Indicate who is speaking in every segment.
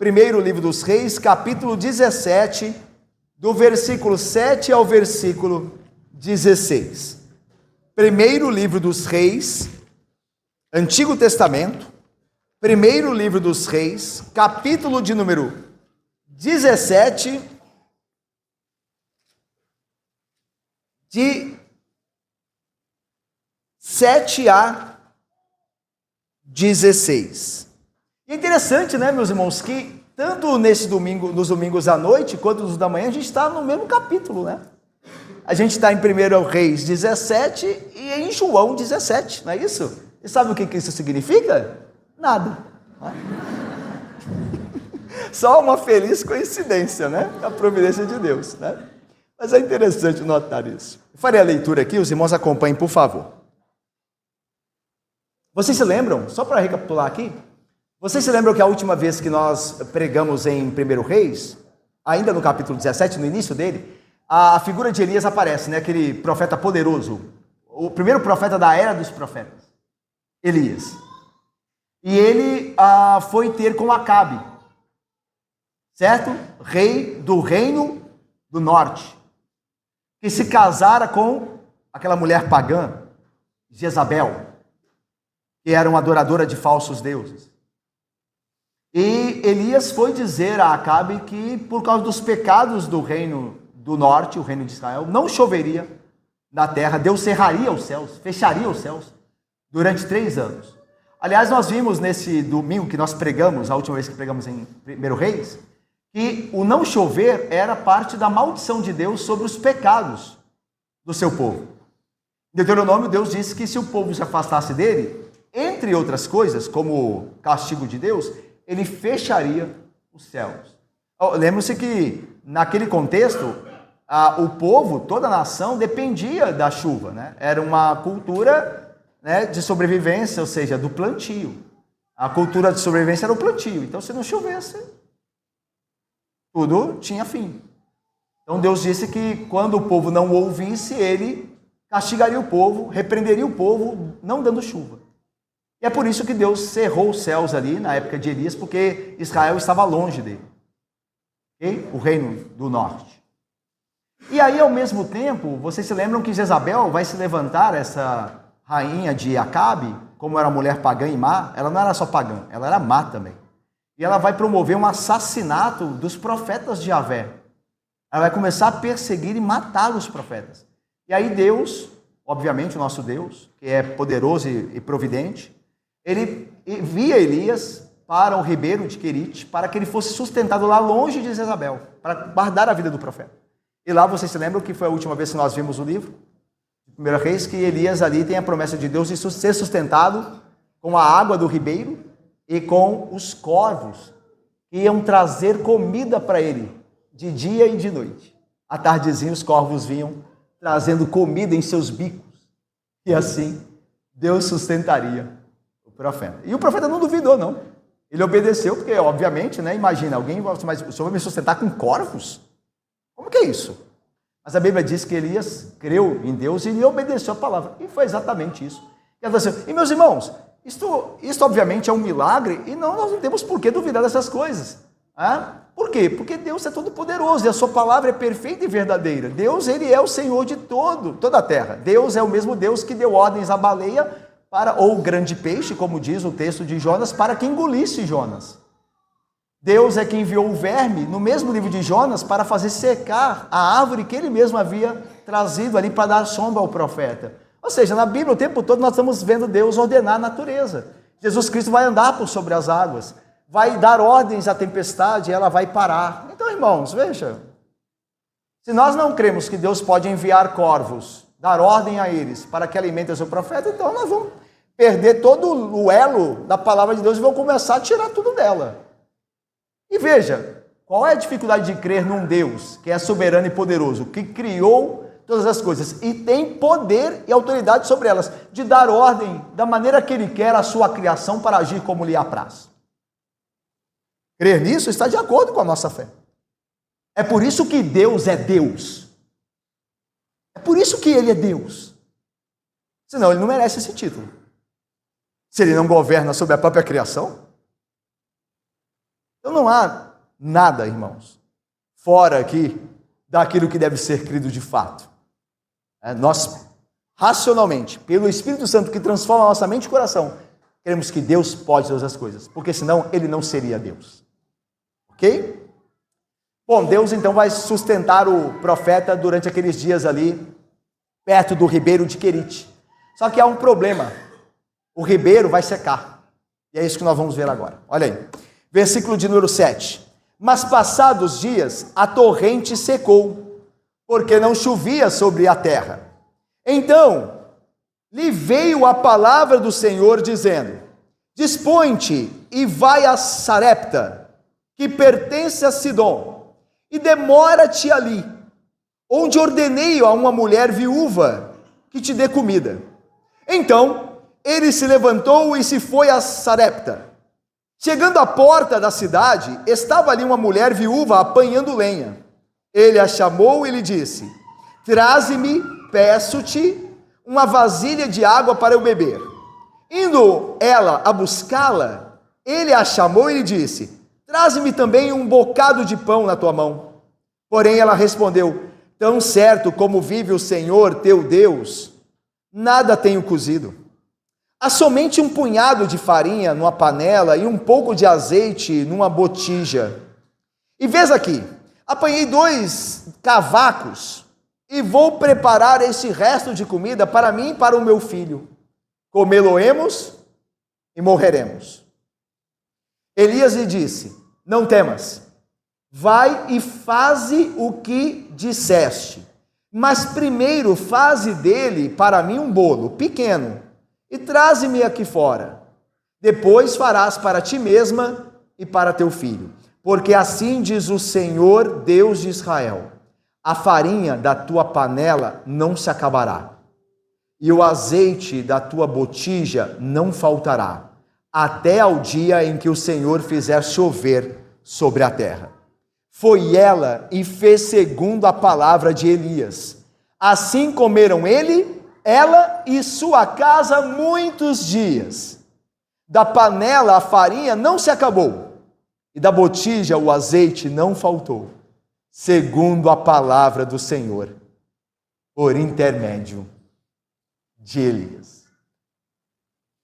Speaker 1: Primeiro livro dos Reis, capítulo 17, do versículo 7 ao versículo 16. Primeiro livro dos Reis, Antigo Testamento, primeiro livro dos Reis, capítulo de número 17, de 7 a 16. E é interessante, né, meus irmãos, que tanto nesse domingo, nos domingos à noite, quanto nos da manhã, a gente está no mesmo capítulo, né? A gente está em 1 Reis 17 e em João 17, não é isso? E sabe o que isso significa? Nada. Só uma feliz coincidência, né? A providência de Deus, né? Mas é interessante notar isso. Eu farei a leitura aqui, os irmãos acompanhem, por favor. Vocês se lembram, só para recapitular aqui, vocês se lembram que a última vez que nós pregamos em 1 Reis, ainda no capítulo 17, no início dele, a figura de Elias aparece, né? Aquele profeta poderoso, o primeiro profeta da era dos profetas, Elias. E ele foi ter com Acabe, certo? Rei do reino do norte, que se casara com aquela mulher pagã, Jezabel, que era uma adoradora de falsos deuses. E Elias foi dizer a Acabe que por causa dos pecados do reino do norte, o reino de Israel, não choveria na terra, Deus cerraria os céus, fecharia os céus durante 3 anos. Aliás, nós vimos nesse domingo que nós pregamos, a última vez que pregamos em 1 Reis, que o não chover era parte da maldição de Deus sobre os pecados do seu povo. Em Deuteronômio, Deus disse que se o povo se afastasse dele, entre outras coisas, como castigo de Deus, ele fecharia os céus. Lembre-se que, naquele contexto, o povo, toda a nação, dependia da chuva, né? Era uma cultura, né, de sobrevivência, ou seja, do plantio. A cultura de sobrevivência era o plantio. Então, se não chovesse, tudo tinha fim. Então, Deus disse que quando o povo não ouvisse, ele castigaria o povo, repreenderia o povo, não dando chuva. E é por isso que Deus cerrou os céus ali, na época de Elias, porque Israel estava longe dele. Okay? O reino do norte. E aí, ao mesmo tempo, vocês se lembram que Jezabel vai se levantar, essa rainha de Acabe, como era mulher pagã e má, ela não era só pagã, ela era má também. E ela vai promover um assassinato dos profetas de Yahvé. Ela vai começar a perseguir e matar os profetas. E aí Deus, obviamente o nosso Deus, que é poderoso e providente, ele envia Elias para o ribeiro de Querite, para que ele fosse sustentado lá longe de Jezabel, para guardar a vida do profeta. E lá vocês se lembram que foi a última vez que nós vimos o livro, 1 Reis, que Elias ali tem a promessa de Deus de ser sustentado com a água do ribeiro e com os corvos que iam trazer comida para ele, de dia e de noite. À tardezinha os corvos vinham trazendo comida em seus bicos. E assim Deus sustentaria o profeta. E o profeta não duvidou, não. Ele obedeceu, porque obviamente, né, imagina, alguém, mas o Senhor vai me sustentar com corvos? Como que é isso? Mas a Bíblia diz que Elias creu em Deus e ele obedeceu a palavra. E foi exatamente isso. E meus irmãos, isto obviamente é um milagre e nós não temos por que duvidar dessas coisas. Por quê? Porque Deus é todo poderoso e a sua palavra é perfeita e verdadeira. Deus, ele é o Senhor de toda a terra. Deus é o mesmo Deus que deu ordens à baleia, ou o grande peixe, como diz o texto de Jonas, para que engolisse Jonas. Deus é quem enviou o verme, no mesmo livro de Jonas, para fazer secar a árvore que ele mesmo havia trazido ali para dar sombra ao profeta. Ou seja, na Bíblia o tempo todo nós estamos vendo Deus ordenar a natureza. Jesus Cristo vai andar por sobre as águas, vai dar ordens à tempestade e ela vai parar. Então, irmãos, veja, se nós não cremos que Deus pode enviar corvos, dar ordem a eles para que alimentem o seu profeta, então nós vamos perder todo o elo da palavra de Deus e vamos começar a tirar tudo dela. E veja, qual é a dificuldade de crer num Deus que é soberano e poderoso, que criou todas as coisas e tem poder e autoridade sobre elas, de dar ordem da maneira que ele quer à sua criação para agir como lhe apraz? Crer nisso está de acordo com a nossa fé. É por isso que Deus é Deus. É por isso que ele é Deus. Senão ele não merece esse título. Se ele não governa sobre a própria criação. Então não há nada, irmãos, fora aqui daquilo que deve ser crido de fato. Nós, racionalmente, pelo Espírito Santo que transforma a nossa mente e coração, queremos que Deus pode todas as coisas, porque senão ele não seria Deus. Ok? Bom, Deus então vai sustentar o profeta durante aqueles dias ali, perto do ribeiro de Querite. Só que há um problema, o ribeiro vai secar. E é isso que nós vamos ver agora. Olha aí, versículo de número 7. Mas passados dias, a torrente secou, porque não chovia sobre a terra. Então, lhe veio a palavra do Senhor dizendo: dispõe-te e vai a Sarepta, que pertence a Sidom, e demora-te ali, onde ordenei a uma mulher viúva que te dê comida. Então, ele se levantou e se foi a Sarepta. Chegando à porta da cidade, estava ali uma mulher viúva apanhando lenha. Ele a chamou e lhe disse: traze-me, peço-te, uma vasilha de água para eu beber. Indo ela a buscá-la, ele a chamou e lhe disse: traze-me também um bocado de pão na tua mão. Porém ela respondeu: tão certo como vive o Senhor teu Deus, nada tenho cozido. Há somente um punhado de farinha numa panela e um pouco de azeite numa botija. E vês aqui, apanhei 2 cavacos e vou preparar esse resto de comida para mim e para o meu filho. Comê-lo-emos e morreremos. Elias lhe disse: não temas, vai e faze o que disseste, mas primeiro faze dele para mim um bolo pequeno e traze-me aqui fora. Depois farás para ti mesma e para teu filho, porque assim diz o Senhor Deus de Israel: a farinha da tua panela não se acabará, e o azeite da tua botija não faltará, até ao dia em que o Senhor fizer chover sobre a terra. Foi ela e fez segundo a palavra de Elias. Assim comeram ela e sua casa muitos dias. Da panela a farinha não se acabou, e da botija o azeite não faltou, segundo a palavra do Senhor, por intermédio de Elias.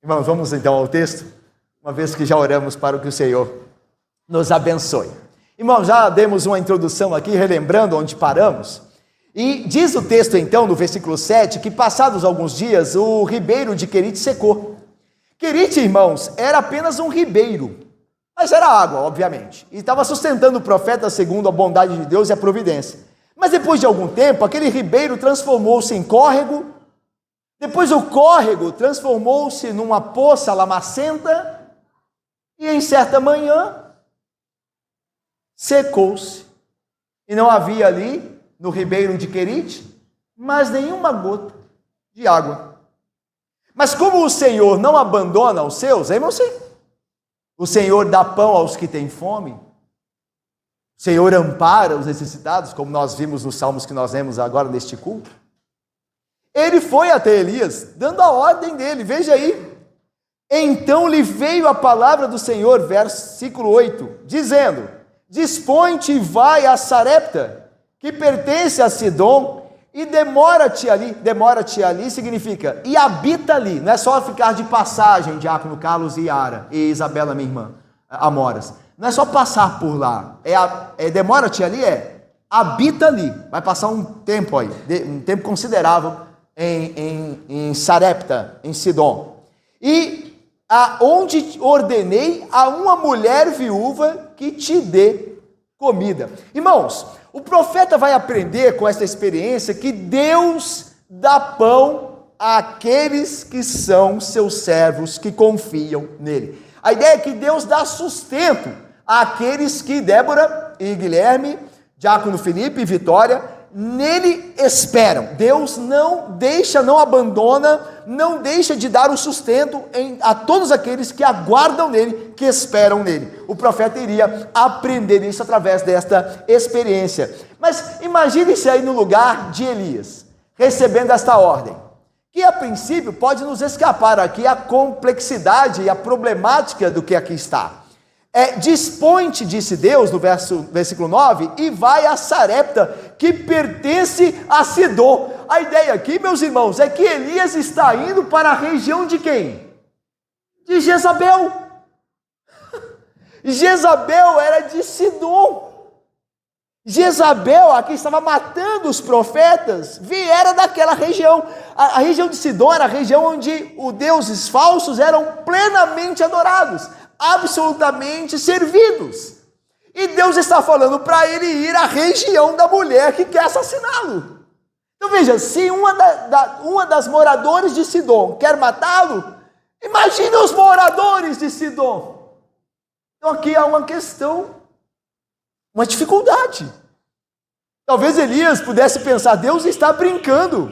Speaker 1: Irmãos, vamos então ao texto, uma vez que já oramos para que o Senhor nos abençoe. Irmãos, já demos uma introdução aqui, relembrando onde paramos, e diz o texto então, no versículo 7, que passados alguns dias, o ribeiro de Querite secou. Querite, irmãos, era apenas um ribeiro, mas era água, obviamente, e estava sustentando o profeta segundo a bondade de Deus e a providência. Mas depois de algum tempo, aquele ribeiro transformou-se em córrego, depois o córrego transformou-se numa poça lamacenta, e em certa manhã, secou-se, e não havia ali, no ribeiro de Querite, mais nenhuma gota de água. Mas como o Senhor não abandona os seus, é você. O Senhor dá pão aos que têm fome, o Senhor ampara os necessitados, como nós vimos nos salmos que nós lemos agora neste culto. Ele foi até Elias, dando a ordem dele, veja aí. Então lhe veio a palavra do Senhor, versículo 8, dizendo: dispõe-te e vai a Sarepta, que pertence a Sidom, e demora-te ali significa, e habita ali, não é só ficar de passagem, Diácono Carlos e Yara, e Isabela, minha irmã, Amoras, não é só passar por lá, demora-te ali, habita ali, vai passar um tempo aí, um tempo considerável em Sarepta, em Sidom, e aonde ordenei a uma mulher viúva que te dê comida. Irmãos, o profeta vai aprender com esta experiência que Deus dá pão àqueles que são seus servos, que confiam nele. A ideia é que Deus dá sustento àqueles que Débora e Guilherme, Diácono Felipe e Vitória, nele esperam. Deus não deixa, não abandona, não deixa de dar o sustento a todos aqueles que aguardam nele, que esperam nele. O profeta iria aprender isso através desta experiência. Mas imagine-se aí no lugar de Elias, recebendo esta ordem, que a princípio pode nos escapar aqui a complexidade e a problemática do que aqui está. dispõe-te, disse Deus, no versículo 9, e vai a Sarepta, que pertence a Sidom. A ideia aqui, meus irmãos, é que Elias está indo para a região de quem? De Jezabel. Jezabel era de Sidom. Jezabel, a quem estava matando os profetas, viera daquela região. A região de Sidom era a região onde os deuses falsos eram plenamente adorados, absolutamente servidos. E Deus está falando para ele ir à região da mulher que quer assassiná-lo. Então veja, se uma das moradores de Sidom quer matá-lo, imagine os moradores de Sidom. Então aqui há uma questão, uma dificuldade. Talvez Elias pudesse pensar, Deus está brincando.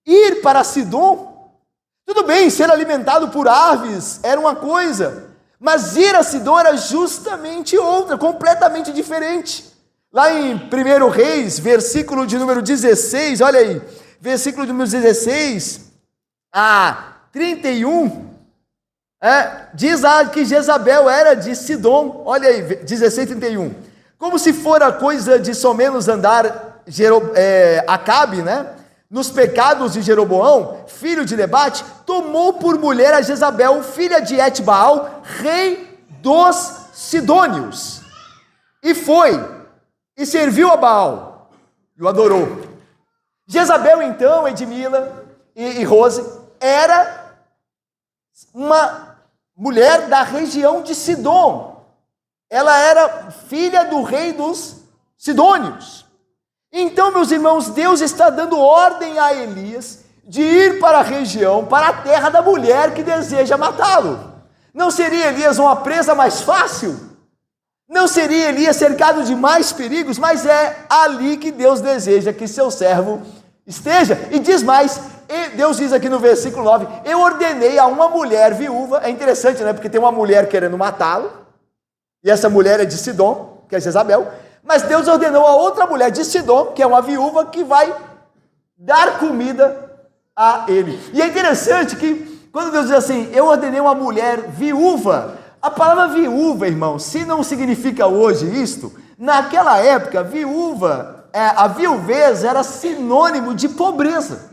Speaker 1: Ir para Sidom, tudo bem, ser alimentado por aves era uma coisa, mas ir a Sidom era justamente outra, completamente diferente. Lá em 1 Reis, versículo de número 16, olha aí, versículo de número 16 a 31, diz lá que Jezabel era de Sidom, olha aí, 16, 31. Como se fora coisa de somenos andar Acabe, nos pecados de Jeroboão, filho de Nebate, tomou por mulher a Jezabel, filha de Etbaal, rei dos Sidônios, e foi, e serviu a Baal, e o adorou. Jezabel então, Edmila e Rose, era uma mulher da região de Sidom. Ela era filha do rei dos Sidônios. Então, meus irmãos, Deus está dando ordem a Elias de ir para a região, para a terra da mulher que deseja matá-lo. Não seria Elias uma presa mais fácil? Não seria Elias cercado de mais perigos? Mas é ali que Deus deseja que seu servo esteja. E diz mais, Deus diz aqui no versículo 9, eu ordenei a uma mulher viúva, é interessante, porque tem uma mulher querendo matá-lo, e essa mulher é de Sidom, que é Jezabel, mas Deus ordenou a outra mulher de Sidom, que é uma viúva, que vai dar comida a ele. E é interessante que, quando Deus diz assim, eu ordenei uma mulher viúva, a palavra viúva, irmão, se não significa hoje isto, naquela época, viúva, a viuvez era sinônimo de pobreza.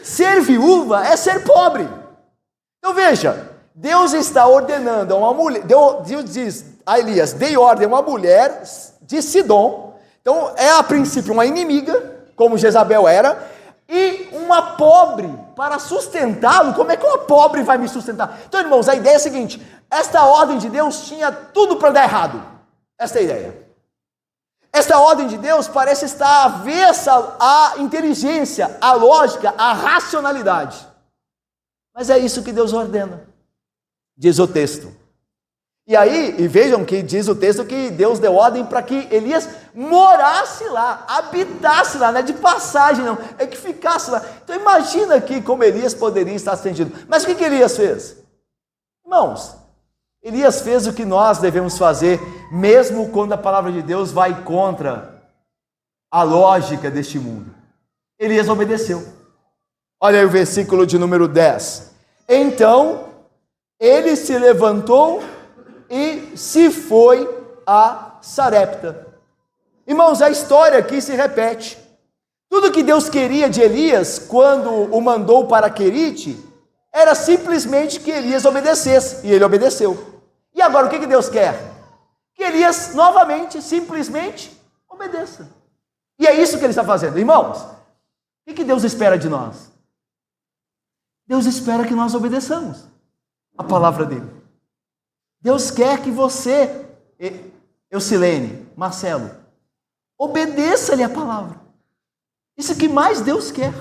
Speaker 1: Ser viúva é ser pobre. Então veja, Deus está ordenando a uma mulher, Deus diz a Elias, dei ordem a uma mulher de Sidom, então é a princípio uma inimiga, como Jezabel era, e uma pobre para sustentá-lo. Como é que uma pobre vai me sustentar? Então, irmãos, a ideia é a seguinte, esta ordem de Deus tinha tudo para dar errado, esta é a ideia. Esta ordem de Deus parece estar avessa à inteligência, à lógica, à racionalidade, mas é isso que Deus ordena, diz o texto. E aí, e vejam que diz o texto que Deus deu ordem para que Elias morasse lá, habitasse lá, não é de passagem não, é que ficasse lá. Então imagina aqui como Elias poderia estar atendido. Mas o que Elias fez? Irmãos, Elias fez o que nós devemos fazer, mesmo quando a palavra de Deus vai contra a lógica deste mundo. Elias obedeceu. Olha aí o versículo de número 10. Então, ele se levantou e se foi a Sarepta. Irmãos, a história aqui se repete. Tudo que Deus queria de Elias, quando o mandou para Querite, era simplesmente que Elias obedecesse, e ele obedeceu. E agora o que Deus quer? Que Elias novamente, simplesmente, obedeça. E é isso que ele está fazendo. Irmãos, o que Deus espera de nós? Deus espera que nós obedeçamos a palavra dele. Deus quer que você, Eucilene, Marcelo, obedeça-lhe a palavra. Isso que mais Deus quer.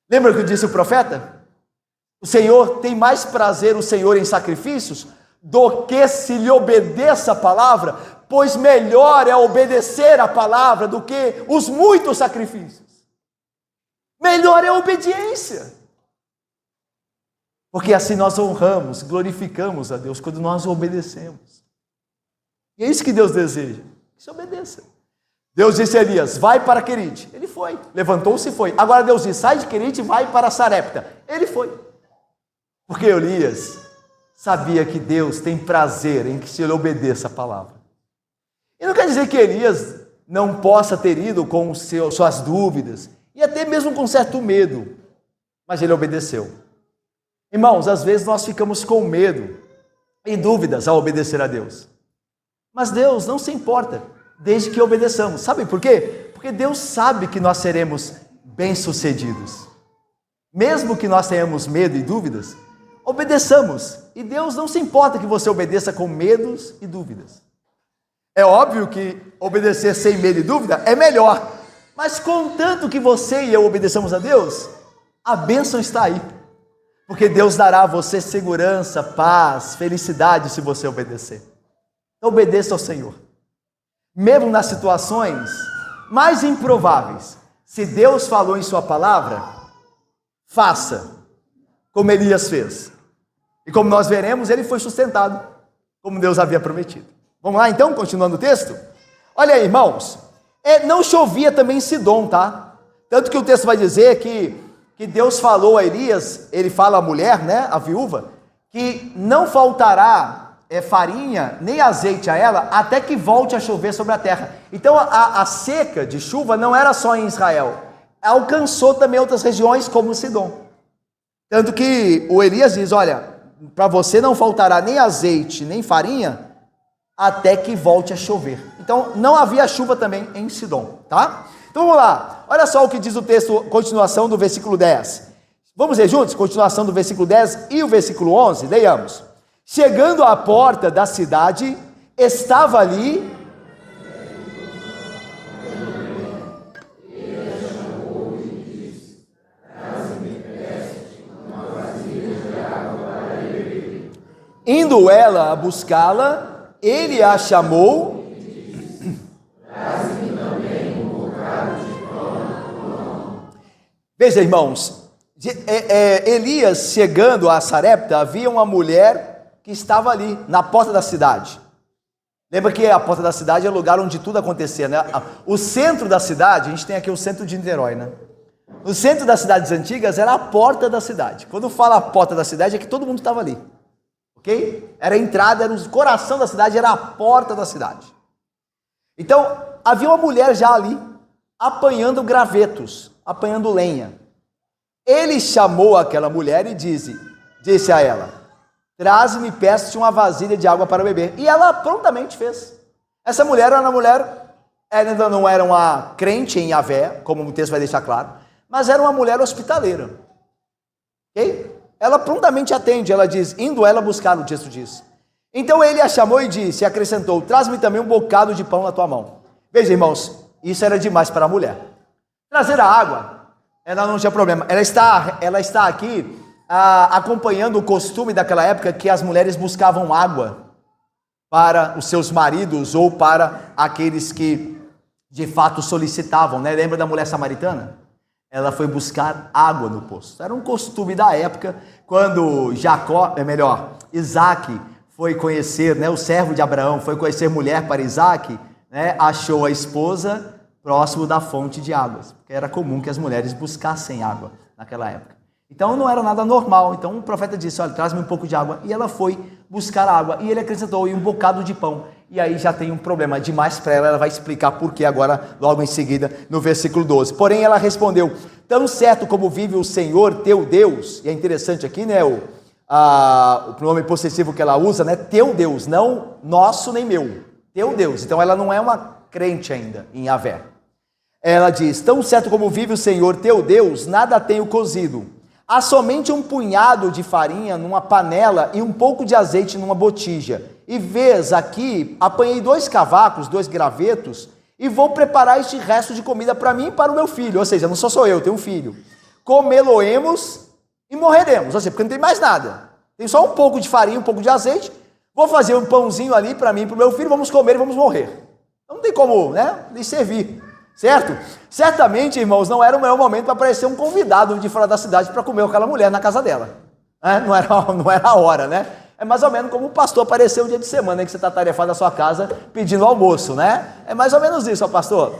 Speaker 1: Lembra que disse o profeta? O Senhor tem mais prazer, o Senhor, em sacrifícios, do que se lhe obedeça a palavra, pois melhor é obedecer a palavra do que os muitos sacrifícios. Melhor é a obediência. Porque assim nós honramos, glorificamos a Deus quando nós obedecemos. E é isso que Deus deseja, que se obedeça. Deus disse a Elias, vai para Querite. Ele foi, levantou-se e foi. Agora Deus diz, sai de Querite e vai para Sarepta. Ele foi. Porque Elias sabia que Deus tem prazer em que ele obedeça a palavra. E não quer dizer que Elias não possa ter ido com suas dúvidas, e até mesmo com certo medo, mas ele obedeceu. Irmãos, às vezes nós ficamos com medo e dúvidas ao obedecer a Deus. Mas Deus não se importa, desde que obedeçamos. Sabe por quê? Porque Deus sabe que nós seremos bem-sucedidos. Mesmo que nós tenhamos medo e dúvidas, obedeçamos. E Deus não se importa que você obedeça com medos e dúvidas. É óbvio que obedecer sem medo e dúvida é melhor. Mas contanto que você e eu obedeçamos a Deus, a bênção está aí. Porque Deus dará a você segurança, paz, felicidade se você obedecer. Então obedeça ao Senhor. Mesmo nas situações mais improváveis, se Deus falou em sua palavra, faça como Elias fez. E como nós veremos, ele foi sustentado, como Deus havia prometido. Vamos lá então, continuando o texto? Olha aí, irmãos, não chovia também em Sidom, tá? Tanto que o texto vai dizer que Deus falou a Elias, ele fala à mulher, né, a viúva, que não faltará farinha nem azeite a ela, até que volte a chover sobre a terra. Então a seca de chuva não era só em Israel, alcançou também outras regiões como Sidom. Tanto que o Elias diz, olha, para você não faltará nem azeite nem farinha, até que volte a chover. Então não havia chuva também em Sidom, tá? Então vamos lá, olha só o que diz o texto, continuação do versículo 10. Vamos ler juntos? Continuação do versículo 10 e o versículo 11, leiamos. Chegando à porta da cidade, estava ali indo ela a buscá-la, ele a chamou. Veja, irmãos, Elias chegando a Sarepta, havia uma mulher que estava ali, na porta da cidade. Lembra que a porta da cidade é o lugar onde tudo acontecia, né? O centro da cidade, a gente tem aqui o centro de Niterói, né? O centro das cidades antigas era a porta da cidade. Quando fala a porta da cidade, é que todo mundo estava ali. Ok? Era a entrada, era o coração da cidade, era a porta da cidade. Então, havia uma mulher já ali, apanhando gravetos, apanhando lenha. Ele chamou aquela mulher e disse a ela, traze-me, peço-te uma vasilha de água para beber. E ela prontamente fez. Essa mulher era uma mulher, ela ainda não era uma crente em Yahvé, como o texto vai deixar claro, mas era uma mulher hospitaleira. Ok? Ela prontamente atende, ela diz, indo ela buscar, o texto diz. Então ele a chamou e disse, e acrescentou, traz-me também um bocado de pão na tua mão. Veja, irmãos, isso era demais para a mulher. Trazer a água, ela não tinha problema. Ela está aqui acompanhando o costume daquela época que as mulheres buscavam água para os seus maridos ou para aqueles que de fato solicitavam, né? Lembra da mulher samaritana? Ela foi buscar água no poço. Era um costume da época, quando Isaac foi conhecer, né, o servo de Abraão, foi conhecer mulher para Isaac, né, achou a esposa próximo da fonte de águas, porque era comum que as mulheres buscassem água naquela época. Então não era nada normal. Então o profeta disse, olha, traz-me um pouco de água, e ela foi buscar água, e ele acrescentou, e um bocado de pão. E aí já tem um problema demais para ela, ela vai explicar por que agora, logo em seguida, no versículo 12. Porém ela respondeu, tão certo como vive o Senhor teu Deus, e é interessante aqui, né, o pronome possessivo que ela usa, né, teu Deus, não nosso nem meu, teu Deus. Então ela não é uma crente ainda em Yahvé. Ela diz, tão certo como vive o Senhor teu Deus, nada tenho cozido. Há somente um punhado de farinha numa panela e um pouco de azeite numa botija. E vês aqui, apanhei 2 cavacos, 2 gravetos, e vou preparar este resto de comida para mim e para o meu filho. Ou seja, não sou só eu, tenho um filho. Comê-lo-emos e morreremos. Ou seja, porque não tem mais nada. Tem só um pouco de farinha, um pouco de azeite. Vou fazer um pãozinho ali para mim e para o meu filho, vamos comer e vamos morrer. Não tem como, né, lhe servir. Certo? Certamente, irmãos, não era o melhor momento para aparecer um convidado de fora da cidade para comer com aquela mulher na casa dela. Não era a hora, né? É mais ou menos como o pastor apareceu um dia de semana, que você está tarefado na sua casa pedindo almoço, né? É mais ou menos isso, ó, pastor.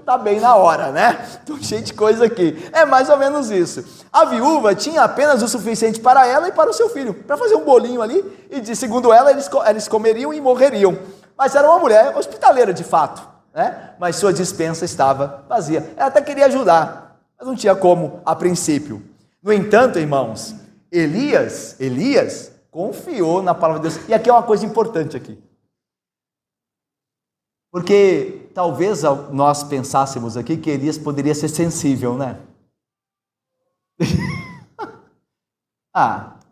Speaker 1: está bem na hora, né? Estou cheio de coisa aqui. É mais ou menos isso. A viúva tinha apenas o suficiente para ela e para o seu filho, para fazer um bolinho ali, e segundo ela, eles comeriam e morreriam. Mas era uma mulher hospitaleira de fato, né? Mas sua despensa estava vazia. Ela até queria ajudar, mas não tinha como a princípio. No entanto, irmãos, Elias confiou na palavra de Deus. E aqui é uma coisa importante aqui. Porque talvez nós pensássemos aqui que Elias poderia ser sensível, né?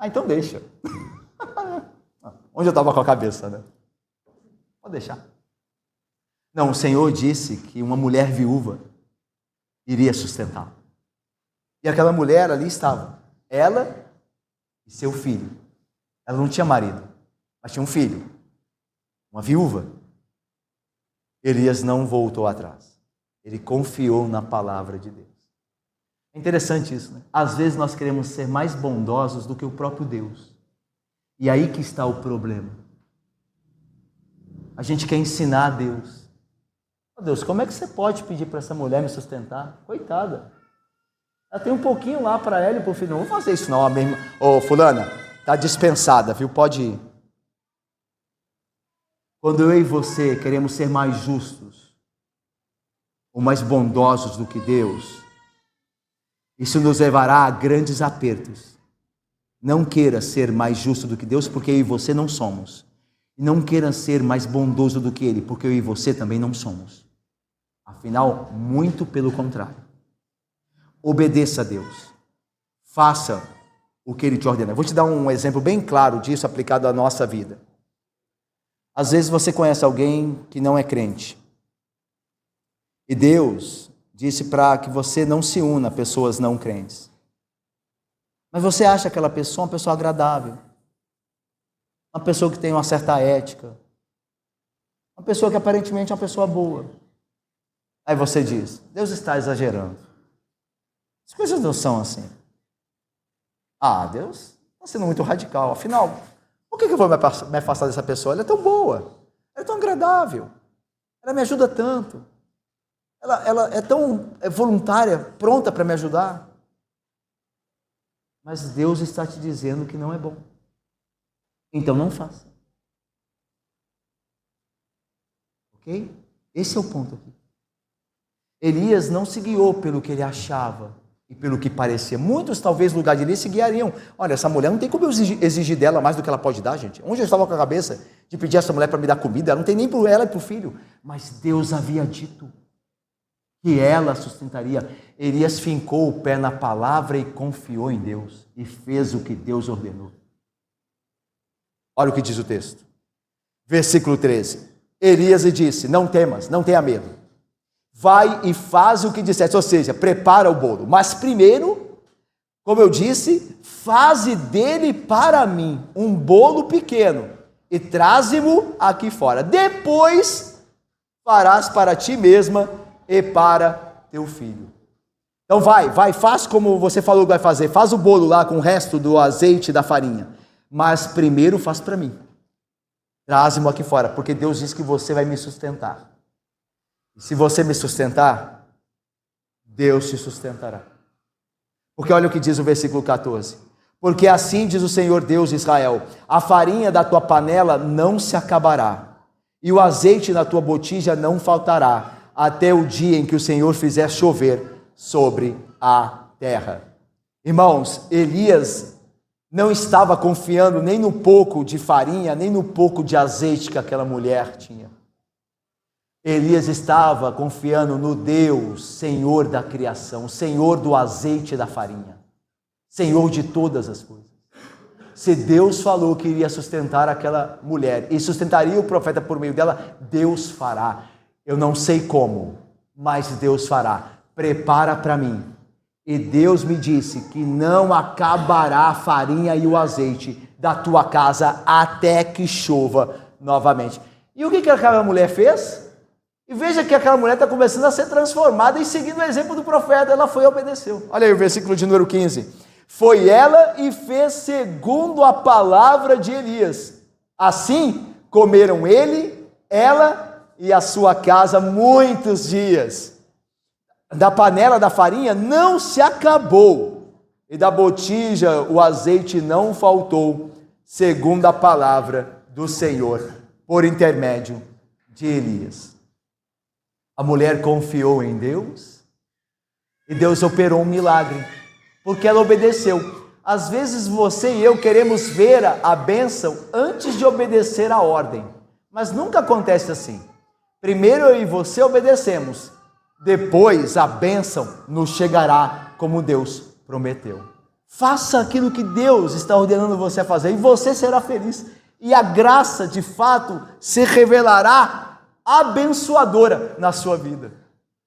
Speaker 1: Então deixa. Onde eu estava com a cabeça, né? Pode deixar. Não, o Senhor disse que uma mulher viúva iria sustentá-la. E aquela mulher ali estava, ela e seu filho. Ela não tinha marido, mas tinha um filho, uma viúva. Elias não voltou atrás. Ele confiou na palavra de Deus. É interessante isso, né? Às vezes nós queremos ser mais bondosos do que o próprio Deus. E aí que está o problema. A gente quer ensinar a Deus. Oh, Deus, como é que você pode pedir para essa mulher me sustentar? Coitada. Ela tem um pouquinho lá para ela e para o filho. Não vou fazer isso não, a mesma. Ô, fulana, está dispensada, viu? Pode ir. Quando eu e você queremos ser mais justos, ou mais bondosos do que Deus, isso nos levará a grandes apertos. Não queira ser mais justo do que Deus, porque eu e você não somos. E não queira ser mais bondoso do que Ele, porque eu e você também não somos. Afinal, muito pelo contrário. Obedeça a Deus. Faça o que Ele te ordena. Eu vou te dar um exemplo bem claro disso aplicado à nossa vida. Às vezes você conhece alguém que não é crente. E Deus disse para que você não se una a pessoas não crentes. Mas você acha aquela pessoa uma pessoa agradável. Uma pessoa que tem uma certa ética. Uma pessoa que aparentemente é uma pessoa boa. Aí você diz, Deus está exagerando. As coisas não são assim. Deus está sendo muito radical. Afinal, por que eu vou me afastar dessa pessoa? Ela é tão boa, ela é tão agradável, ela me ajuda tanto, ela é tão voluntária, pronta para me ajudar. Mas Deus está te dizendo que não é bom. Então não faça. Ok? Esse é o ponto aqui. Elias não se guiou pelo que ele achava e pelo que parecia. Muitos, talvez, no lugar de Elias, se guiariam. Olha, essa mulher não tem como eu exigir dela mais do que ela pode dar, gente. Onde eu estava com a cabeça de pedir a essa mulher para me dar comida? Ela não tem nem para ela e para o filho. Mas Deus havia dito que ela sustentaria. Elias fincou o pé na palavra e confiou em Deus. E fez o que Deus ordenou. Olha o que diz o texto. Versículo 13. Elias lhe disse, não temas, não tenha medo. Vai e faz o que disseste, ou seja, prepara o bolo. Mas primeiro, como eu disse, faze dele para mim um bolo pequeno e traze-mo aqui fora. Depois farás para ti mesma e para teu filho. Então vai, faz como você falou que vai fazer. Faz o bolo lá com o resto do azeite e da farinha. Mas primeiro faz para mim. Traze-mo aqui fora, porque Deus diz que você vai me sustentar. Se você me sustentar, Deus te sustentará. Porque olha o que diz o versículo 14. Porque assim diz o Senhor Deus de Israel, a farinha da tua panela não se acabará, e o azeite na tua botija não faltará, até o dia em que o Senhor fizer chover sobre a terra. Irmãos, Elias não estava confiando nem no pouco de farinha, nem no pouco de azeite que aquela mulher tinha. Elias estava confiando no Deus, Senhor da criação, Senhor do azeite e da farinha, Senhor de todas as coisas. Se Deus falou que iria sustentar aquela mulher e sustentaria o profeta por meio dela, Deus fará. Eu não sei como, mas Deus fará. Prepara para mim. E Deus me disse que não acabará a farinha e o azeite da tua casa até que chova novamente. E o que aquela mulher fez? E veja que aquela mulher está começando a ser transformada e seguindo o exemplo do profeta, ela foi e obedeceu. Olha aí o versículo de número 15. Foi ela e fez segundo a palavra de Elias. Assim comeram ele, ela e a sua casa muitos dias. da panela da farinha não se acabou, e da botija o azeite não faltou, segundo a palavra do Senhor, por intermédio de Elias. A mulher confiou em Deus, e Deus operou um milagre, porque ela obedeceu. Às vezes você e eu queremos ver a bênção antes de obedecer a ordem, mas nunca acontece assim. Primeiro eu e você obedecemos, depois a bênção nos chegará como Deus prometeu. Faça aquilo que Deus está ordenando você a fazer e você será feliz. E a graça de fato se revelará abençoadora na sua vida.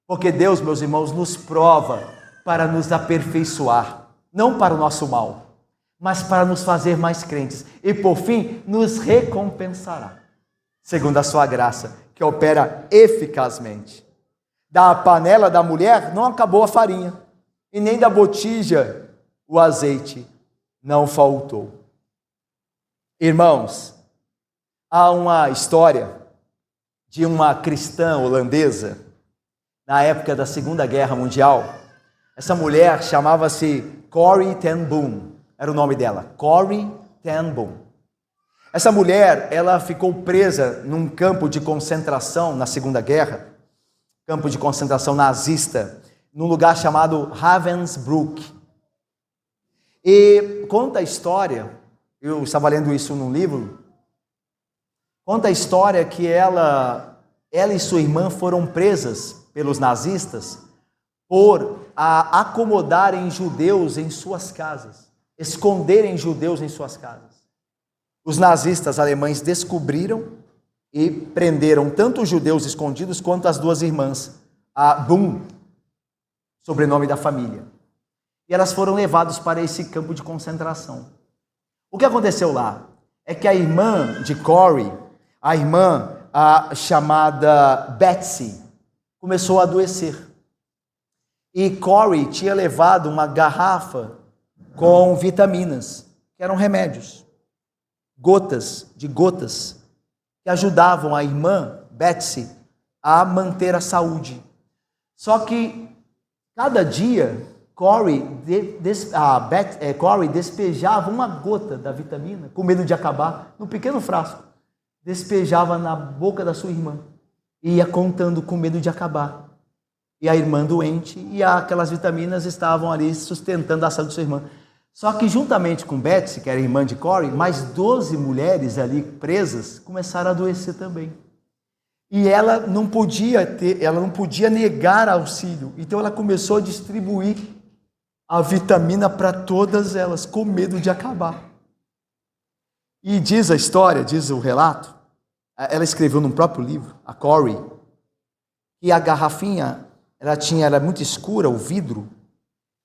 Speaker 1: Porque Deus, meus irmãos, nos prova para nos aperfeiçoar, não para o nosso mal, mas para nos fazer mais crentes. E por fim, nos recompensará, segundo a sua graça, que opera eficazmente. Da panela da mulher não acabou a farinha, e nem da botija o azeite não faltou. Irmãos, há uma história de uma cristã holandesa, na época da Segunda Guerra Mundial. Essa mulher chamava-se Corrie ten Boom, era o nome dela, Corrie ten Boom. Essa mulher, ela ficou presa num campo de concentração na Segunda Guerra, campo de concentração nazista, num lugar chamado Ravensbrück. E conta a história, eu estava lendo isso num livro, conta a história que ela e sua irmã foram presas pelos nazistas por acomodarem judeus em suas casas, esconderem judeus em suas casas. Os nazistas alemães descobriram e prenderam tanto os judeus escondidos quanto as duas irmãs, a Boom, sobrenome da família. E elas foram levadas para esse campo de concentração. O que aconteceu lá é que a irmã de Corrie, a irmã chamada Betsy, começou a adoecer. E Corrie tinha levado uma garrafa com vitaminas, que eram remédios, gotas, que ajudavam a irmã Betsy a manter a saúde. Só que cada dia Corrie despejava uma gota da vitamina, com medo de acabar, num pequeno frasco, despejava na boca da sua irmã e ia contando com medo de acabar. E a irmã doente, e aquelas vitaminas estavam ali sustentando a saúde da sua irmã. Só que juntamente com Betsy, que era irmã de Corrie, mais 12 mulheres ali presas começaram a adoecer também. E ela não podia negar auxílio. Então ela começou a distribuir a vitamina para todas elas, com medo de acabar. E diz a história, diz o relato, ela escreveu no próprio livro, a Corrie, que a garrafinha era muito escura, o vidro,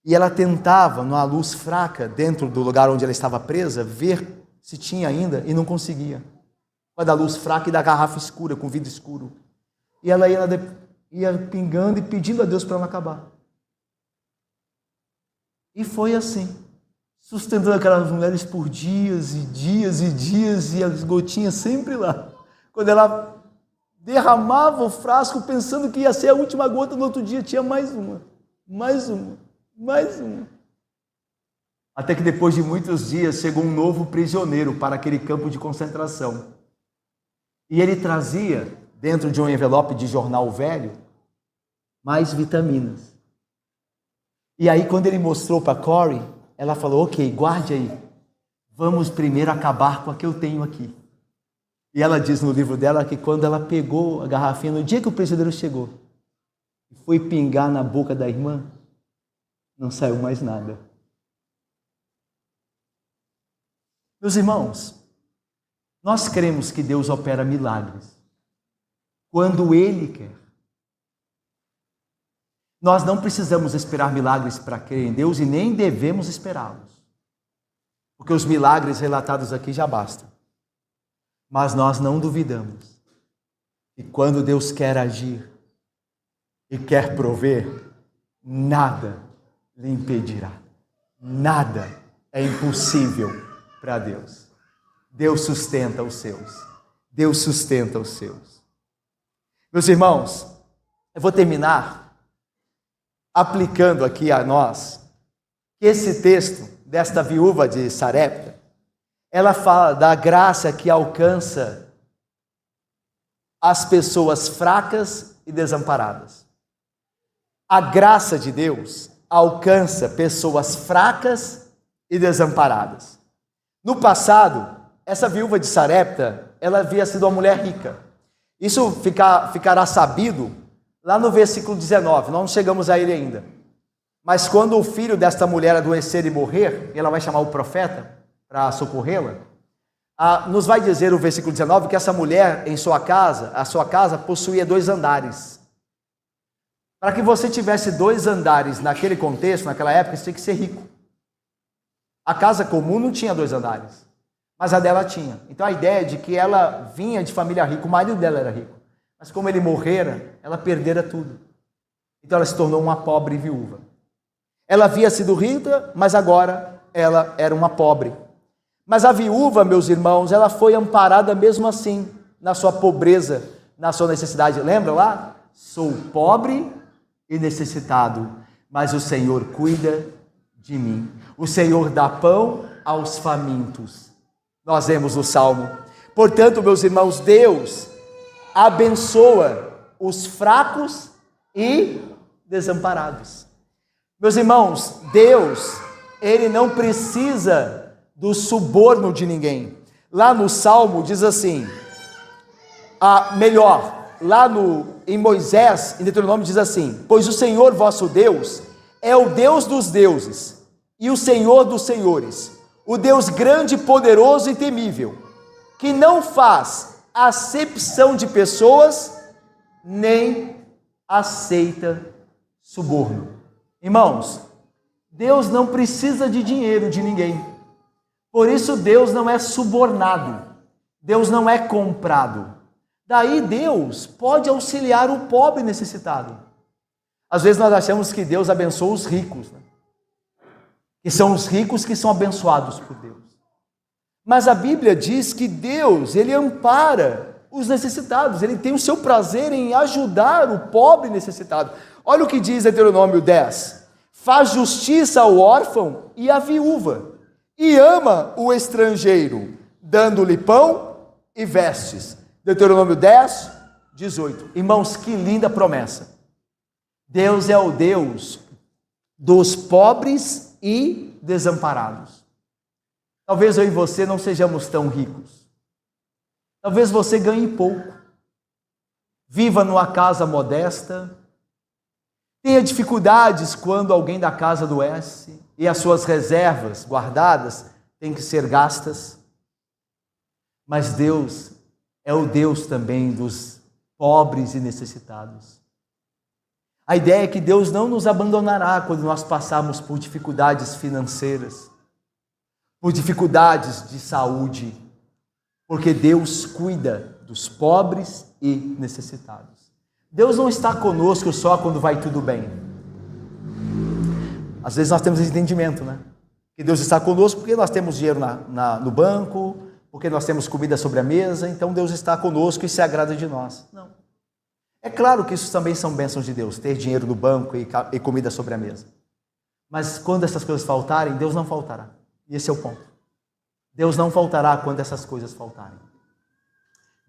Speaker 1: e ela tentava, numa luz fraca, dentro do lugar onde ela estava presa, ver se tinha ainda, e não conseguia. Com a da luz fraca e da garrafa escura, com o vidro escuro. E ela ia pingando e pedindo a Deus para não acabar. E foi assim, sustentando aquelas mulheres por dias e dias e dias, e as gotinhas sempre lá. Quando ela derramava o frasco, pensando que ia ser a última gota, no outro dia tinha mais uma. Até que depois de muitos dias, chegou um novo prisioneiro para aquele campo de concentração. E ele trazia, dentro de um envelope de jornal velho, mais vitaminas. E aí, quando ele mostrou para Corrie, ela falou, ok, guarde aí, vamos primeiro acabar com a que eu tenho aqui. E ela diz no livro dela que quando ela pegou a garrafinha, no dia que o prisioneiro chegou, e foi pingar na boca da irmã, não saiu mais nada. Meus irmãos, nós cremos que Deus opera milagres quando Ele quer. Nós não precisamos esperar milagres para crer em Deus e nem devemos esperá-los, porque os milagres relatados aqui já bastam. Mas nós não duvidamos que quando Deus quer agir e quer prover, nada lhe impedirá. Nada é impossível para Deus. Deus sustenta os seus. Deus sustenta os seus. Meus irmãos, eu vou terminar aplicando aqui a nós, que esse texto desta viúva de Sarepta, ela fala da graça que alcança as pessoas fracas e desamparadas. A graça de Deus alcança pessoas fracas e desamparadas. No passado, essa viúva de Sarepta, ela havia sido uma mulher rica. Isso ficará sabido lá no versículo 19, nós não chegamos a ele ainda. Mas quando o filho desta mulher adoecer e morrer, ela vai chamar o profeta para socorrê-la, nos vai dizer o versículo 19 que essa mulher a sua casa possuía 2 andares. Para que você tivesse 2 andares naquele contexto, naquela época, você tinha que ser rico. A casa comum não tinha 2 andares, mas a dela tinha. Então a ideia é de que ela vinha de família rica, o marido dela era rico, mas como ele morrera, ela perdera tudo. Então ela se tornou uma pobre viúva. Ela havia sido rica, mas agora ela era uma pobre. Mas a viúva, meus irmãos, ela foi amparada mesmo assim, na sua pobreza, na sua necessidade. Lembra lá? Sou pobre e necessitado, mas o Senhor cuida de mim. O Senhor dá pão aos famintos. Nós vemos no Salmo. Portanto, meus irmãos, Deus abençoa os fracos e desamparados. Meus irmãos, Deus, Ele não precisa do suborno de ninguém. Lá no Salmo diz assim, lá em Moisés, em Deuteronômio diz assim, pois o Senhor vosso Deus é o Deus dos deuses e o Senhor dos senhores, o Deus grande, poderoso e temível, que não faz acepção de pessoas, nem aceita suborno. Irmãos, Deus não precisa de dinheiro de ninguém. Por isso Deus não é subornado. Deus não é comprado. Daí Deus pode auxiliar o pobre necessitado. Às vezes nós achamos que Deus abençoa os ricos, né? Que são os ricos que são abençoados por Deus. Mas a Bíblia diz que Deus, Ele ampara os necessitados. Ele tem o seu prazer em ajudar o pobre necessitado. Olha o que diz Deuteronômio 10. Faz justiça ao órfão e à viúva, e ama o estrangeiro, dando-lhe pão e vestes. Deuteronômio 10, 18. Irmãos, que linda promessa. Deus é o Deus dos pobres e desamparados. Talvez eu e você não sejamos tão ricos. Talvez você ganhe pouco. Viva numa casa modesta. Tenha dificuldades quando alguém da casa adoece e as suas reservas guardadas têm que ser gastas. Mas Deus é o Deus também dos pobres e necessitados. A ideia é que Deus não nos abandonará quando nós passarmos por dificuldades financeiras, por dificuldades de saúde, porque Deus cuida dos pobres e necessitados. Deus não está conosco só quando vai tudo bem. Às vezes nós temos esse entendimento, né? Que Deus está conosco porque nós temos dinheiro no banco, porque nós temos comida sobre a mesa, então Deus está conosco e se agrada de nós. Não. É claro que isso também são bênçãos de Deus, ter dinheiro no banco e comida sobre a mesa. Mas quando essas coisas faltarem, Deus não faltará. E esse é o ponto. Deus não faltará quando essas coisas faltarem.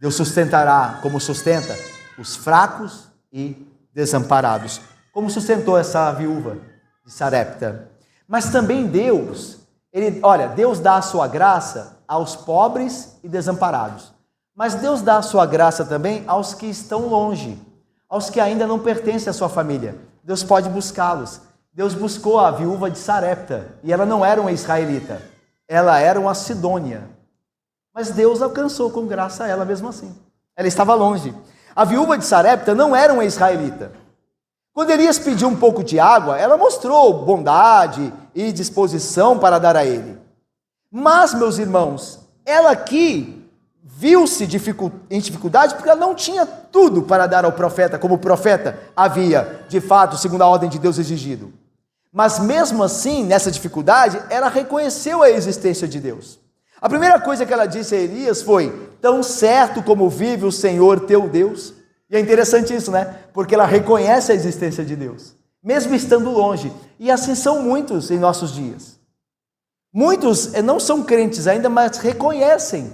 Speaker 1: Deus sustentará como sustenta os fracos e desamparados, como sustentou essa viúva de Sarepta. Mas também Deus, Deus dá a sua graça aos pobres e desamparados. Mas Deus dá a sua graça também aos que estão longe, aos que ainda não pertencem à sua família. Deus pode buscá-los. Deus buscou a viúva de Sarepta, e ela não era uma israelita, ela era uma sidônia. Mas Deus alcançou com graça ela mesmo assim. Ela estava longe. A viúva de Sarepta não era uma israelita. Quando Elias pediu um pouco de água, ela mostrou bondade e disposição para dar a ele. Mas, meus irmãos, ela aqui viu-se em dificuldade porque ela não tinha tudo para dar ao profeta, como o profeta havia, de fato, segundo a ordem de Deus exigido. Mas mesmo assim, nessa dificuldade, ela reconheceu a existência de Deus. A primeira coisa que ela disse a Elias foi: tão certo como vive o Senhor teu Deus. E é interessante isso, né? Porque ela reconhece a existência de Deus. mesmo estando longe. E assim são muitos em nossos dias. Muitos não são crentes ainda, mas reconhecem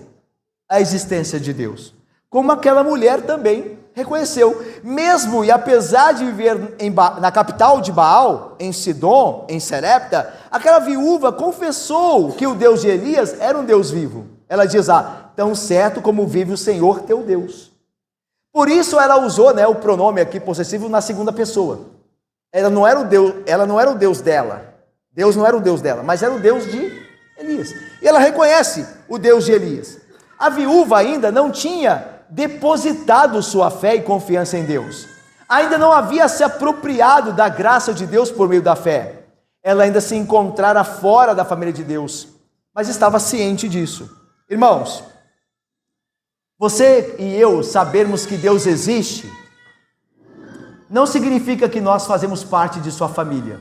Speaker 1: a existência de Deus. Como aquela mulher também reconheceu. Mesmo e apesar de viver na capital de Baal, em Sidom, em Serepta, aquela viúva confessou que o Deus de Elias era um Deus vivo. Ela diz, tão certo como vive o Senhor teu Deus. Por isso ela usou, o pronome aqui possessivo na segunda pessoa. Ela não era o Deus dela. Deus não era o Deus dela, mas era o Deus de Elias. E ela reconhece o Deus de Elias. A viúva ainda não tinha depositado sua fé e confiança em Deus. Ainda não havia se apropriado da graça de Deus por meio da fé. Ela ainda se encontrara fora da família de Deus, mas estava ciente disso. Irmãos, você e eu sabermos que Deus existe, não significa que nós fazemos parte de sua família.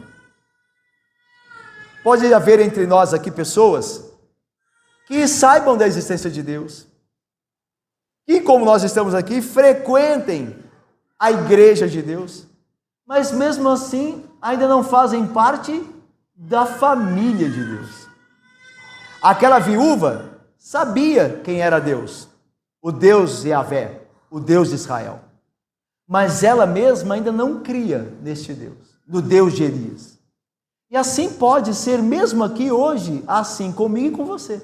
Speaker 1: Pode haver entre nós aqui pessoas que saibam da existência de Deus, que, como nós estamos aqui, frequentem a igreja de Deus, mas mesmo assim ainda não fazem parte da família de Deus. Aquela viúva sabia quem era Deus, o Deus Yahvé, o Deus de Israel, mas ela mesma ainda não cria neste Deus, no Deus de Elias. E assim pode ser mesmo aqui hoje, assim comigo e com você.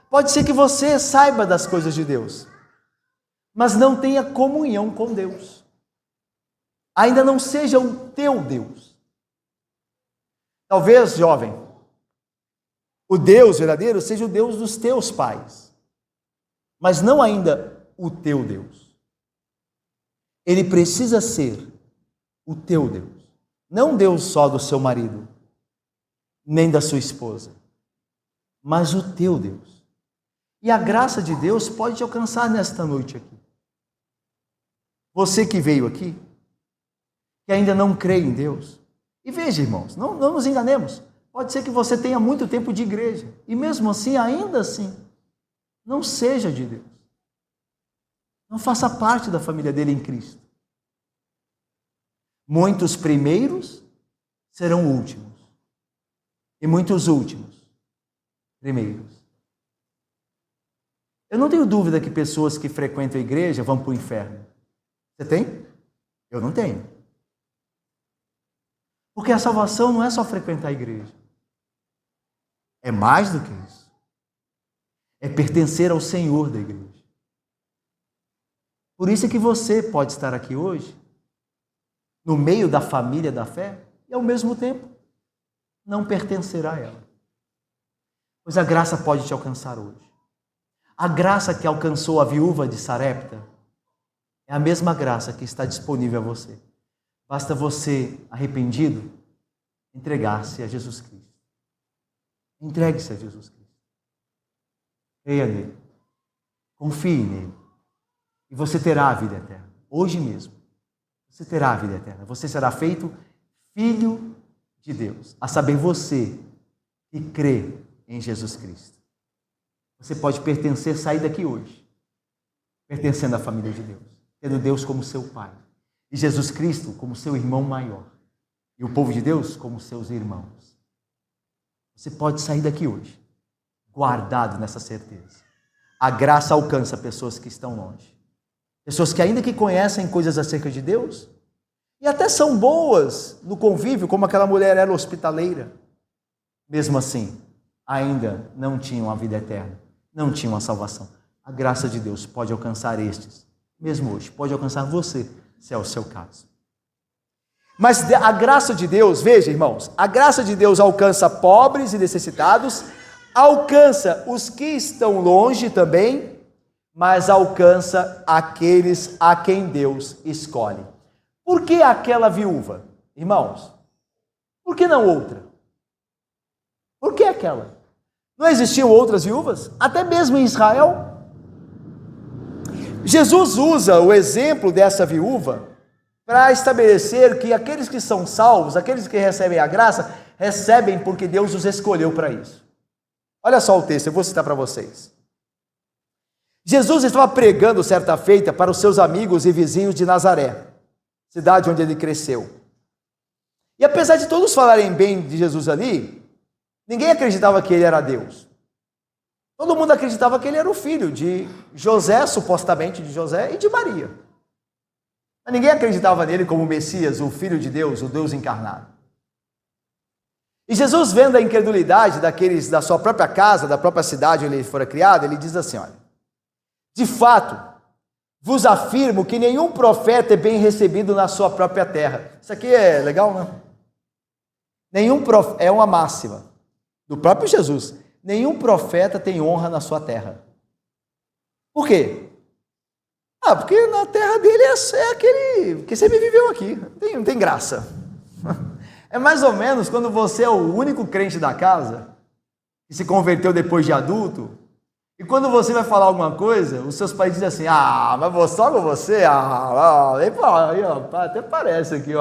Speaker 1: Pode ser que você saiba das coisas de Deus, mas não tenha comunhão com Deus. Ainda não seja o teu Deus. Talvez, jovem, o Deus verdadeiro seja o Deus dos teus pais, mas não ainda o teu Deus. Ele precisa ser o teu Deus. Não Deus só do seu marido, nem da sua esposa, mas o teu Deus. E a graça de Deus pode te alcançar nesta noite aqui. Você que veio aqui, que ainda não crê em Deus. E veja, irmãos, não nos enganemos. Pode ser que você tenha muito tempo de igreja, e mesmo assim, ainda assim, não seja de Deus. Não faça parte da família dele em Cristo. Muitos primeiros serão últimos, e muitos últimos primeiros. Eu não tenho dúvida que pessoas que frequentam a igreja vão para o inferno. Você tem? Eu não tenho. Porque a salvação não é só frequentar a igreja. É mais do que isso. É pertencer ao Senhor da igreja. Por isso é que você pode estar aqui hoje, no meio da família da fé, e ao mesmo tempo não pertencer a ela. Pois a graça pode te alcançar hoje. A graça que alcançou a viúva de Sarepta é a mesma graça que está disponível a você. Basta você, arrependido, entregar-se a Jesus Cristo. Entregue-se a Jesus Cristo. Creia nele. Confie nele. E você terá a vida eterna. Hoje mesmo, você terá a vida eterna. Você será feito filho de Deus. A saber, você que crê em Jesus Cristo. Você pode pertencer, sair daqui hoje, pertencendo à família de Deus, tendo Deus como seu Pai, e Jesus Cristo como seu irmão maior, e o povo de Deus como seus irmãos. Você pode sair daqui hoje, guardado nessa certeza. A graça alcança pessoas que estão longe, pessoas que ainda que conhecem coisas acerca de Deus, e até são boas no convívio, como aquela mulher era hospitaleira, mesmo assim, ainda não tinham a vida eterna. Não tinham a salvação. A graça de Deus pode alcançar estes, mesmo hoje, pode alcançar você, se é o seu caso. Mas a graça de Deus, veja, irmãos, a graça de Deus alcança pobres e necessitados, alcança os que estão longe também, mas alcança aqueles a quem Deus escolhe. Por que aquela viúva, irmãos? Por que não outra? Por que aquela? Não existiam outras viúvas? Até mesmo em Israel? Jesus usa o exemplo dessa viúva para estabelecer que aqueles que são salvos, aqueles que recebem a graça, recebem porque Deus os escolheu para isso. Olha só o texto, eu vou citar para vocês. Jesus estava pregando certa feita para os seus amigos e vizinhos de Nazaré, cidade onde ele cresceu. E apesar de todos falarem bem de Jesus ali, ninguém acreditava que ele era Deus. Todo mundo acreditava que ele era o filho de José, supostamente de José, e de Maria. Mas ninguém acreditava nele como o Messias, o Filho de Deus, o Deus encarnado. E Jesus, vendo a incredulidade daqueles da sua própria casa, da própria cidade onde ele fora criado, ele diz assim, olha, de fato, vos afirmo que nenhum profeta é bem recebido na sua própria terra. Isso aqui é legal, né? É uma máxima do próprio Jesus. Nenhum profeta tem honra na sua terra. Por quê? Porque na terra dele é aquele que sempre viveu aqui. Não tem graça. É mais ou menos quando você é o único crente da casa, que se converteu depois de adulto, e quando você vai falar alguma coisa, os seus pais dizem assim, mas só com você, até parece aqui,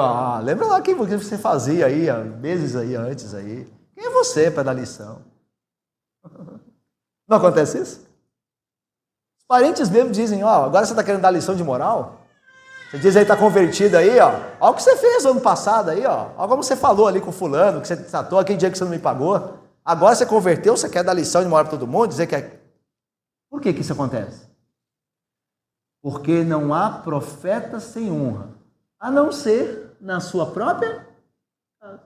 Speaker 1: lembra lá o que você fazia aí, meses aí, antes aí. Quem é você para dar lição? Não acontece isso? Os parentes mesmo dizem, agora você está querendo dar lição de moral? Você diz aí, está convertido aí, olha o que você fez ano passado aí, olha como você falou ali com fulano, que você tratou aquele dia que você não me pagou. Agora você converteu, você quer dar lição de moral para todo mundo, dizer que é... Por que isso acontece? Porque não há profeta sem honra, a não ser na sua própria casa.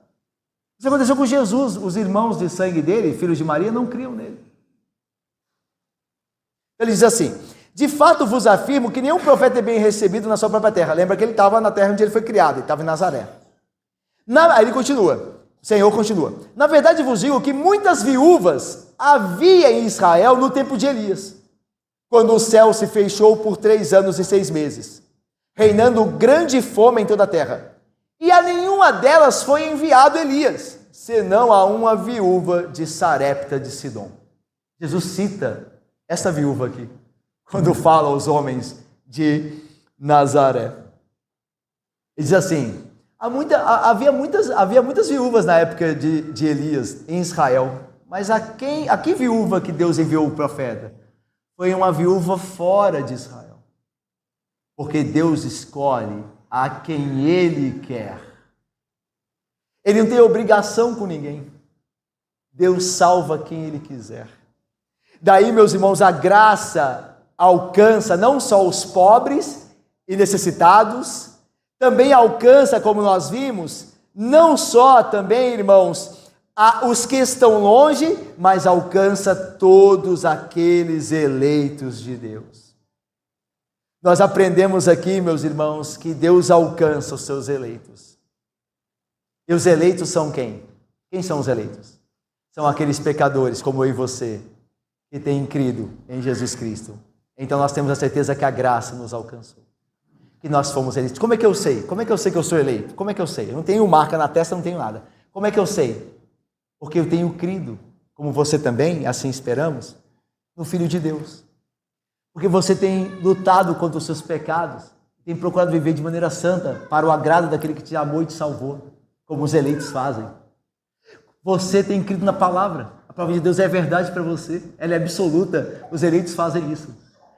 Speaker 1: Isso aconteceu com Jesus, os irmãos de sangue dele, filhos de Maria, não criam nele. Ele diz assim, de fato vos afirmo que nenhum profeta é bem recebido na sua própria terra. Lembra que ele estava na terra onde ele foi criado, ele estava em Nazaré. Aí ele continua, o Senhor continua. Na verdade vos digo que muitas viúvas havia em Israel no tempo de Elias, quando o céu se fechou por 3 anos e 6 meses, reinando grande fome em toda a terra. E a nenhuma delas foi enviado Elias, senão a uma viúva de Sarepta de Sidom. Jesus cita essa viúva aqui, quando fala aos homens de Nazaré. Ele diz assim, havia muitas viúvas na época de Elias em Israel, mas a que viúva que Deus enviou o profeta? Foi uma viúva fora de Israel, porque Deus escolhe a quem Ele quer. Ele não tem obrigação com ninguém, Deus salva quem Ele quiser. Daí, meus irmãos, a graça alcança não só os pobres e necessitados, também alcança, como nós vimos, não só também, irmãos, os que estão longe, mas alcança todos aqueles eleitos de Deus. Nós aprendemos aqui, meus irmãos, que Deus alcança os seus eleitos. E os eleitos são quem? Quem são os eleitos? São aqueles pecadores, como eu e você, que têm crido em Jesus Cristo. Então nós temos a certeza que a graça nos alcançou, que nós fomos eleitos. Como é que eu sei? Como é que eu sei que eu sou eleito? Como é que eu sei? Eu não tenho marca na testa, não tenho nada. Como é que eu sei? Porque eu tenho crido, como você também, assim esperamos, no Filho de Deus. Porque você tem lutado contra os seus pecados, tem procurado viver de maneira santa, para o agrado daquele que te amou e te salvou, como os eleitos fazem. Você tem crido na palavra, a palavra de Deus é verdade para você, ela é absoluta, os eleitos fazem isso.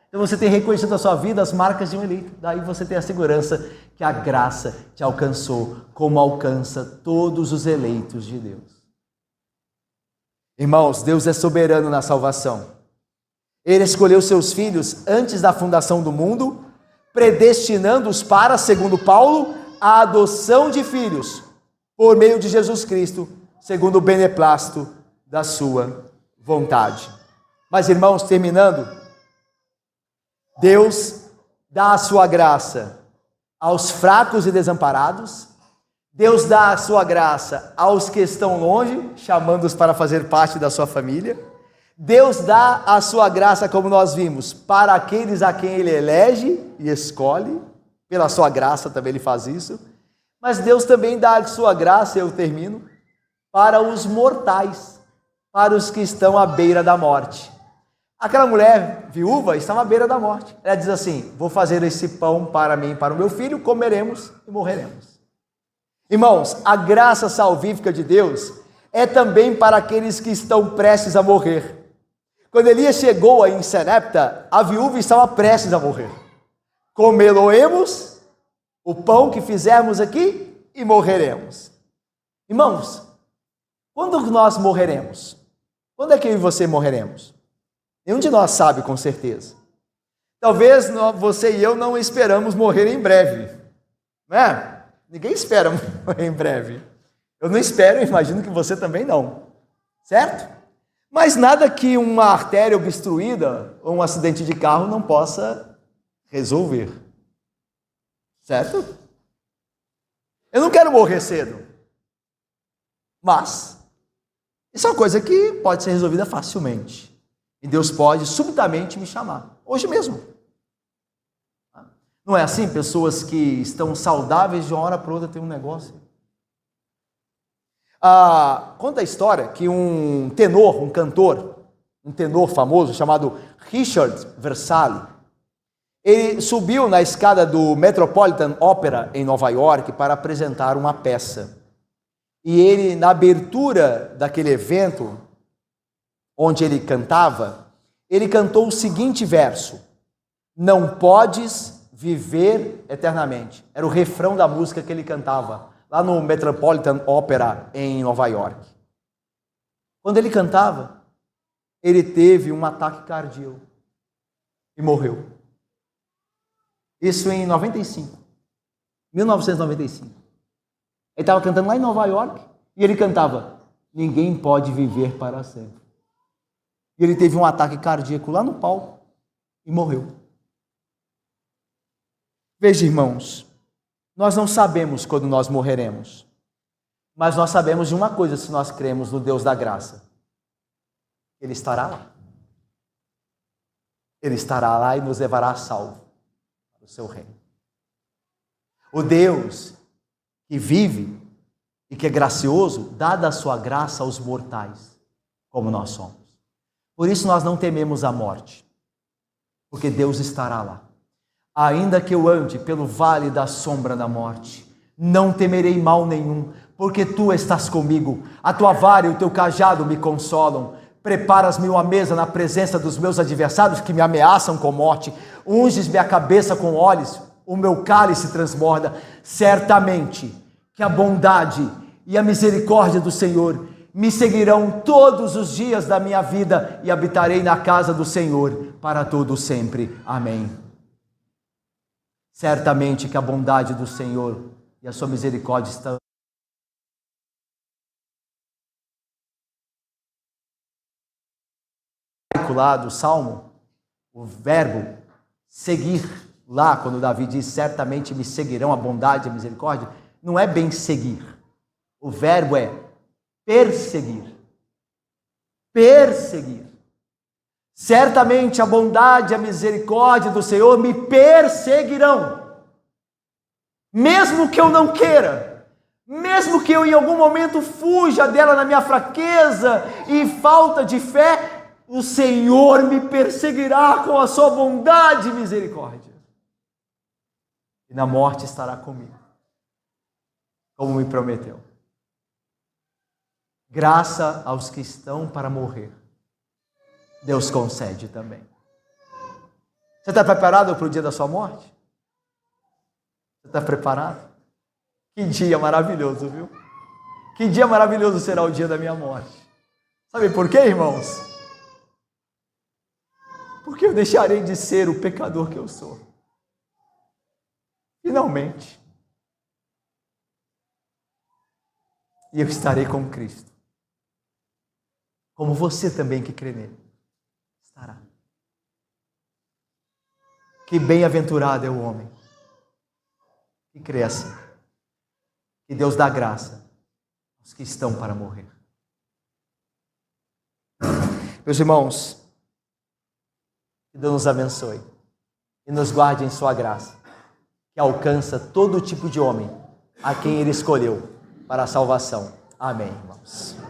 Speaker 1: Então você tem reconhecido na sua vida as marcas de um eleito, daí você tem a segurança que a graça te alcançou, como alcança todos os eleitos de Deus. Irmãos, Deus é soberano na salvação. Ele escolheu seus filhos antes da fundação do mundo, predestinando-os para, segundo Paulo, a adoção de filhos, por meio de Jesus Cristo, segundo o beneplácito da sua vontade. Mas, irmãos, terminando, Deus dá a sua graça aos fracos e desamparados, Deus dá a sua graça aos que estão longe, chamando-os para fazer parte da sua família. Deus dá a sua graça, como nós vimos, para aqueles a quem Ele elege e escolhe, pela sua graça também Ele faz isso. Mas Deus também dá a sua graça, eu termino, para os mortais, para os que estão à beira da morte. Aquela mulher viúva estava à beira da morte. Ela diz assim, vou fazer esse pão para mim e para o meu filho, comeremos e morreremos. Irmãos, a graça salvífica de Deus é também para aqueles que estão prestes a morrer. Quando Elias chegou em Sarepta, a viúva estava prestes a morrer. Comê-lo-emos, o pão que fizermos aqui, e morreremos. Irmãos, quando nós morreremos? Quando é que eu e você morreremos? Nenhum de nós sabe com certeza. Talvez você e eu não esperamos morrer em breve, não é? Ninguém espera morrer em breve. Eu não espero, eu imagino que você também não, certo? Mas nada que uma artéria obstruída ou um acidente de carro não possa resolver, certo? Eu não quero morrer cedo, mas isso é uma coisa que pode ser resolvida facilmente. E Deus pode subitamente me chamar, hoje mesmo. Não é assim? Pessoas que estão saudáveis de uma hora para outra têm um negócio. Conta a história que um tenor, um cantor, um tenor famoso chamado Richard Versailles, ele subiu na escada do Metropolitan Opera em Nova York para apresentar uma peça. E ele, na abertura daquele evento, onde ele cantava, ele cantou o seguinte verso: não podes viver eternamente. Era o refrão da música que ele cantava lá no Metropolitan Opera em Nova York. Quando ele cantava, ele teve um ataque cardíaco e morreu. Isso em 1995. Ele estava cantando lá em Nova York e ele cantava: ninguém pode viver para sempre. E ele teve um ataque cardíaco lá no palco e morreu. Veja, irmãos, nós não sabemos quando nós morreremos, mas nós sabemos de uma coisa se nós cremos no Deus da graça: Ele estará lá. Ele estará lá e nos levará a salvo para o seu reino. O Deus que vive e que é gracioso, dá a sua graça aos mortais, como nós somos. Por isso nós não tememos a morte, porque Deus estará lá. Ainda que eu ande pelo vale da sombra da morte, não temerei mal nenhum, porque tu estás comigo. A tua vara e o teu cajado me consolam. Preparas-me uma mesa na presença dos meus adversários que me ameaçam com morte. Unges-me a cabeça com óleos, o meu cálice transborda. Certamente que a bondade e a misericórdia do Senhor me seguirão todos os dias da minha vida e habitarei na casa do Senhor para todo sempre. Amém. Certamente que a bondade do Senhor e a sua misericórdia estão lá do Salmo, o verbo seguir, lá quando Davi diz certamente me seguirão a bondade e a misericórdia, não é bem seguir. O verbo é perseguir. Perseguir. Certamente a bondade e a misericórdia do Senhor me perseguirão. Mesmo que eu não queira, mesmo que eu em algum momento fuja dela na minha fraqueza e falta de fé, o Senhor me perseguirá com a sua bondade e misericórdia. E na morte estará comigo, como me prometeu. Graça aos que estão para morrer, Deus concede também. Você está preparado para o dia da sua morte? Você está preparado? Que dia maravilhoso, viu? Que dia maravilhoso será o dia da minha morte. Sabe por quê, irmãos? Porque eu deixarei de ser o pecador que eu sou. Finalmente. E eu estarei com Cristo. Como você também que crê nele estará. Que bem-aventurado é o homem que crê assim. Que Deus dá graça aos que estão para morrer. Meus irmãos, que Deus nos abençoe e nos guarde em sua graça, que alcança todo tipo de homem a quem Ele escolheu para a salvação. Amém, irmãos.